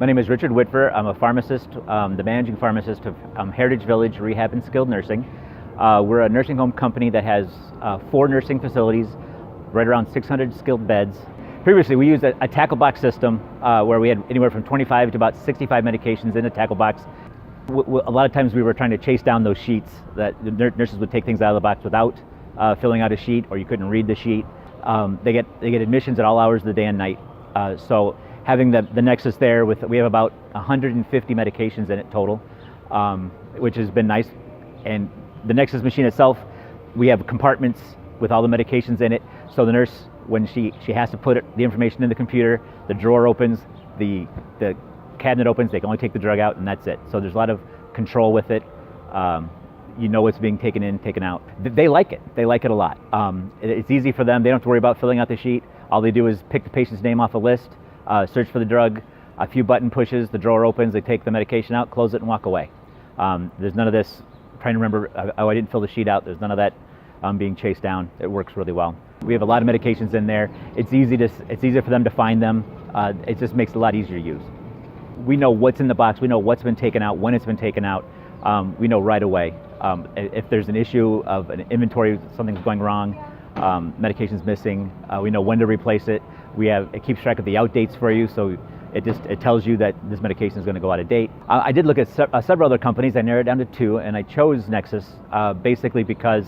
My name is Richard Whitver. I'm a pharmacist, the managing pharmacist of Heritage Village Rehab and Skilled Nursing. We're a nursing home company that has 4 nursing facilities, right around 600 skilled beds. Previously, we used a tackle box system where we had anywhere from 25 to about 65 medications in a tackle box. A lot of times we were trying to chase down those sheets that the nurses would take things out of the box without filling out a sheet, or you couldn't read the sheet. They get admissions at all hours of the day and night. So having the Nexsys there, we have about 150 medications in it total, which has been nice. And the Nexsys machine itself, we have compartments with all the medications in it. So the nurse, when she has to put the information in the computer, the drawer opens, the cabinet opens, they can only take the drug out, and that's it. So there's a lot of control with it. You know what's being taken in, taken out. They like it. They like it a lot. It's easy for them. They don't have to worry about filling out the sheet. All they do is pick the patient's name off a list, search for the drug, a few button pushes, the drawer opens, they take the medication out, close it, and walk away. There's none of this trying to remember, oh, I didn't fill the sheet out. There's none of that being chased down. It works really well. We have a lot of medications in there. It's easier for them to find them. It just makes it a lot easier to use. We know what's in the box. We know what's been taken out, when it's been taken out. We know right away. If there's an issue of an inventory, something's going wrong, medication's missing, we know when to replace it. It keeps track of the out dates for you, so it tells you that this medication is going to go out of date. I did look at several other companies. I narrowed it down to 2, and I chose Nexsys basically because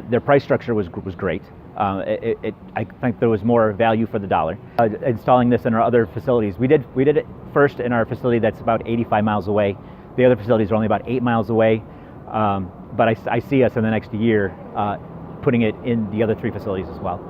their price structure was great. I think there was more value for the dollar. Installing this in our other facilities, we did it first in our facility that's about 85 miles away. The other facilities are only about 8 miles away, but I see us in the next year putting it in the other 3 facilities as well.